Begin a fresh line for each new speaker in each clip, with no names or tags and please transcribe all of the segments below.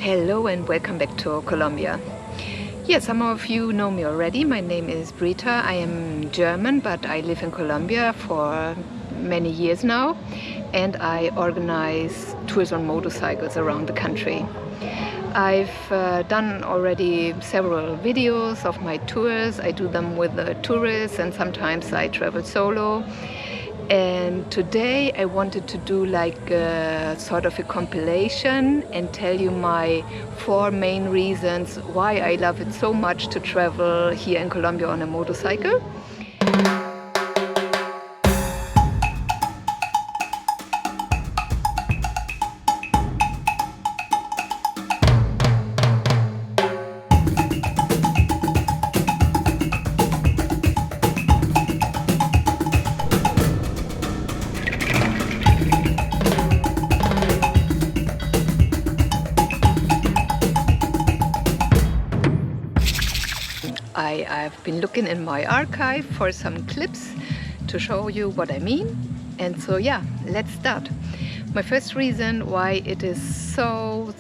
Hello and welcome back to Colombia. Yeah, some of you know me already. My name is Brita. I am German, but I live in Colombia for many years now, and I organize tours on motorcycles around the country. I've done already several videos of my tours. I do them with the tourists and sometimes I travel solo. And today I wanted to do like a sort of a compilation and tell you my 4 main reasons why I love it so much to travel here in Colombia on a motorcycle. I've been looking in my archive for some clips to show you what I mean. And so yeah, let's start. My first reason why it is so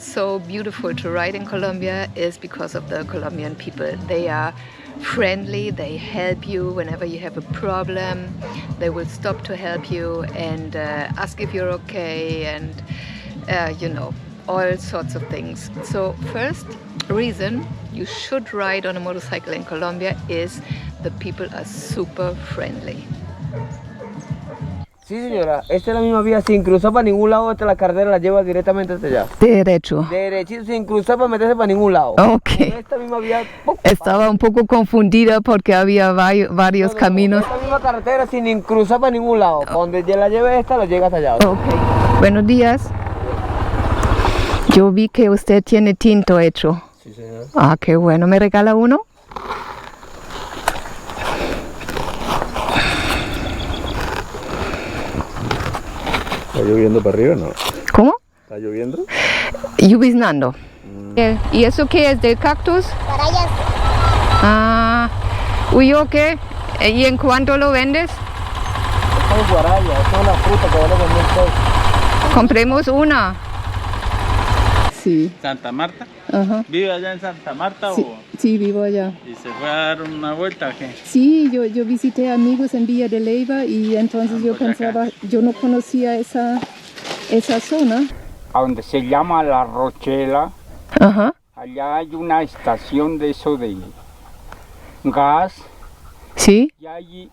beautiful to ride in Colombia is because of the Colombian people. They are friendly, they help you whenever you have a problem. They will stop to help you and ask if you're okay, and you know, all sorts of things. So first reason you should ride on a motorcycle in Colombia is the people are super friendly.
Sí, señora, esta es la misma vía, sin cruzar para ningún lado, esta la carretera la lleva directamente hasta allá.
Derecho.
Derechito, sin cruzar para meterse para ningún lado.
Ok.
Esta misma vía...
Estaba un poco confundida porque había varios caminos.
Esta misma carretera sin cruzar para ningún lado. Donde la lleve esta, la llega hasta allá.
Ok. Buenos días. Yo vi que usted tiene tinto hecho.
Sí, señor.
Ah, qué bueno. ¿Me regala uno?
¿Está lloviendo para arriba o no?
¿Cómo?
¿Está lloviendo?
Lluviznando. ¿Y eso qué es? ¿Del cactus?
Parayas.
Ah, ¿y yo qué? ¿Y en cuánto lo vendes?
Esta es guaraya, esta es una fruta que vale 2.000 pesos.
Compremos una. Sí.
Santa Marta.
Ajá.
¿Vive allá en Santa Marta
Sí,
o...?
sí, vivo allá.
¿Y se fue a dar una vuelta o qué?
Sí, yo visité amigos en Villa de Leyva y entonces yo pensaba, yo no conocía esa zona.
A donde se llama La Rochela,
Ajá.
allá hay una estación de eso de gas,
¿Sí?
y allí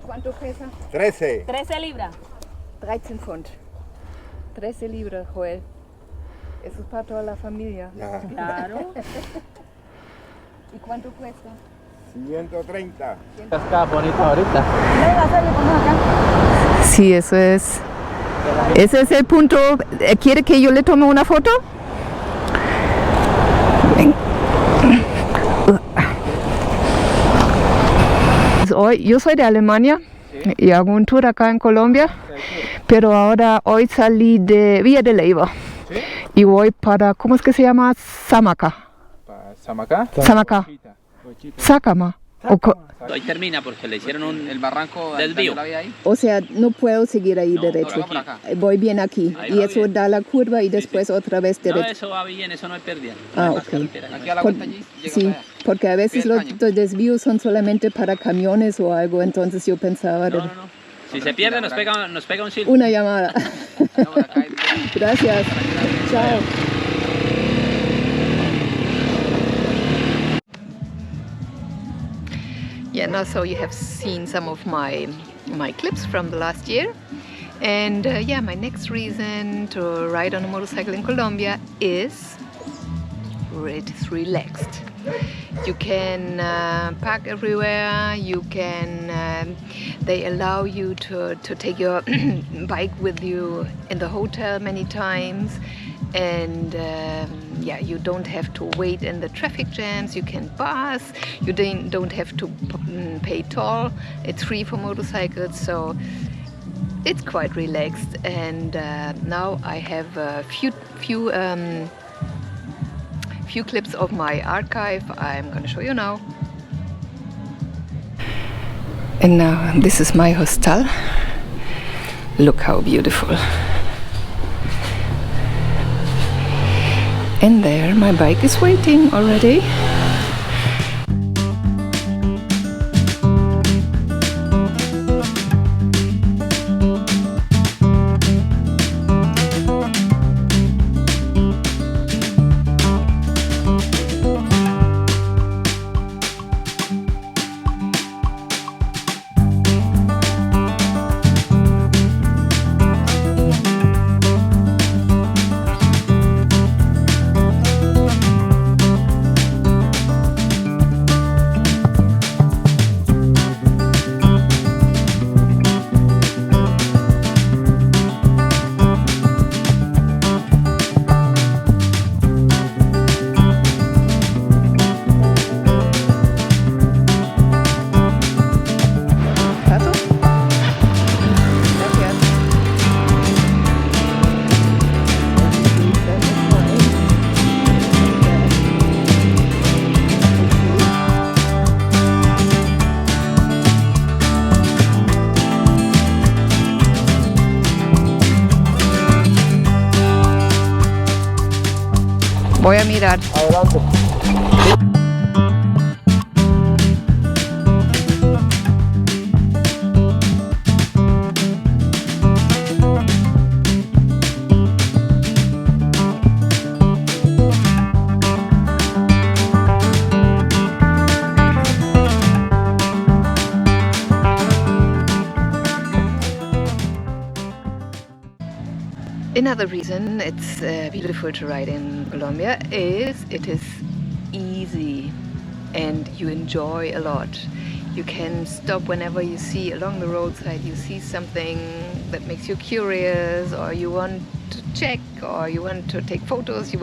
¿Cuánto pesa?
13.
13 libras.
13 Pfund. 13 libras, Joel. Eso es para toda la familia.
Ya.
Claro.
¿Y cuánto cuesta?
130.
Está bonito ahorita.
Sí, eso es. Ese es el punto. ¿Quiere que yo le tome una foto? Ven. Yo soy de Alemania y hago un tour acá en Colombia, pero hoy salí de Villa de Leyva y voy para, ¿cómo es que se llama? Samaca.
¿Samacá?
Samaca. Sácama.
Ahí termina porque le hicieron el barranco desvío.
O sea, no puedo seguir ahí
No,
derecho.
por acá.
Voy bien aquí.
Ahí
Y
va
eso
bien.
da la curva y después otra vez
No,
derecho.
eso va bien, eso no hay pérdida.
Ah,
No hay más
ok.
carretera.
Aquí a la
Por-
vuelta allí llega
Sí,
hasta allá.
porque a veces
Pie del
los
caño.
desvíos son solamente para camiones o algo, entonces yo pensaba
No. Si se pierde nos pega un silbo.
una llamada.
No, por acá hay-
Gracias. Chao. Yeah, now so you have seen some of my clips from the last year, and yeah, my next reason to ride on a motorcycle in Colombia is it is relaxed. You can park everywhere. You can. They allow you to take your bike with you in the hotel many times, and yeah, you don't have to wait in the traffic jams. You can bus. You don't have to pay toll. It's free for motorcycles, so it's quite relaxed. And now I have a few clips of my archive. I'm gonna show you now. And now this is my hostel. Look how beautiful. And there my bike is waiting already. Voy a mirar.
Adelante.
Another reason it's beautiful to ride in Colombia is it is easy and you enjoy a lot. You can stop whenever you see along the roadside, you see something that makes you curious, or you want to check, or you want to take photos.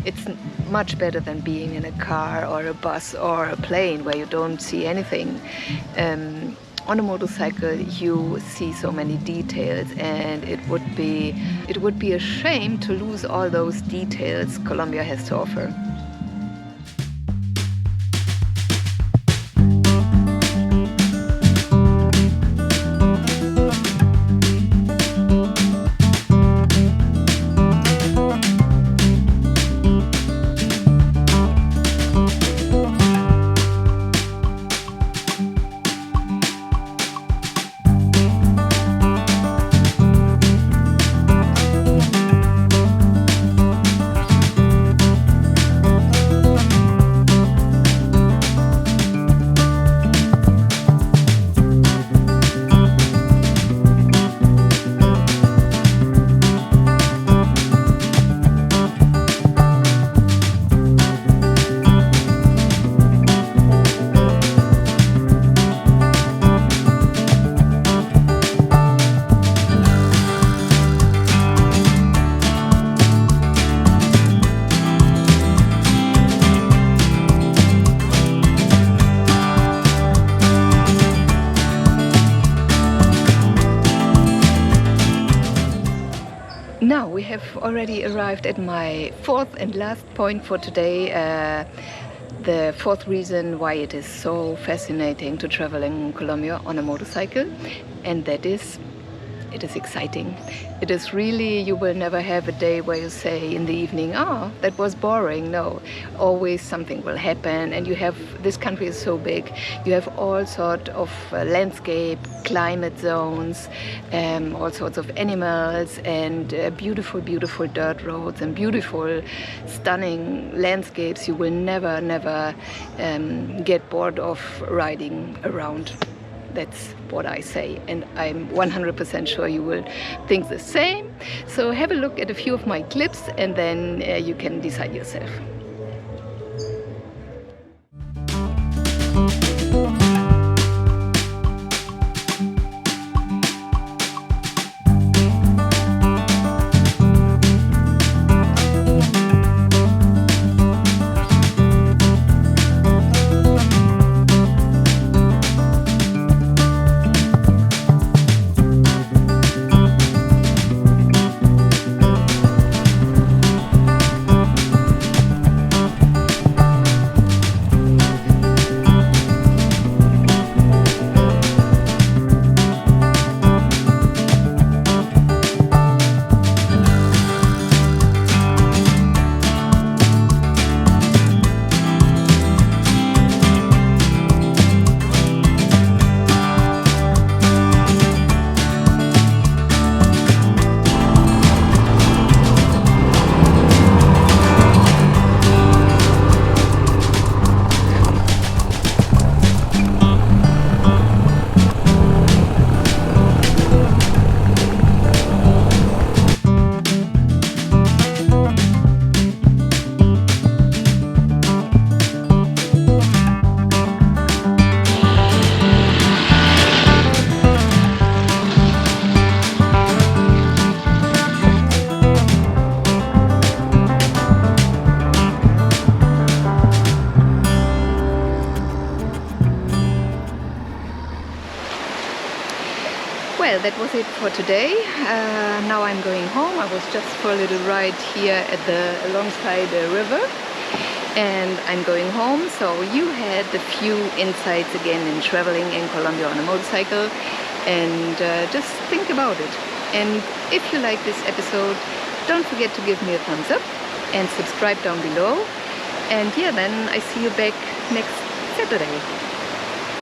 It's much better than being in a car or a bus or a plane where you don't see anything. On a motorcycle you see so many details, and it would be a shame to lose all those details Colombia has to offer. Now we have already arrived at my fourth and last point for today. The fourth reason why it is so fascinating to travel in Colombia on a motorcycle, and that is it is exciting. It is really, you will never have a day where you say in the evening, oh, that was boring. No, always something will happen, and you have, this country is so big, you have all sorts of landscape, climate zones, all sorts of animals, and beautiful, beautiful dirt roads and beautiful, stunning landscapes. You will never get bored of riding around. That's what I say, and I'm 100% sure you will think the same. So have a look at a few of my clips, and then you can decide yourself. that was it for today. Now I'm going home. I was just for a little ride here at alongside the river, and I'm going home. So you had a few insights again in traveling in Colombia on a motorcycle, and just think about it. And if you like this episode, don't forget to give me a thumbs up and subscribe down below. And yeah, then I see you back next Saturday.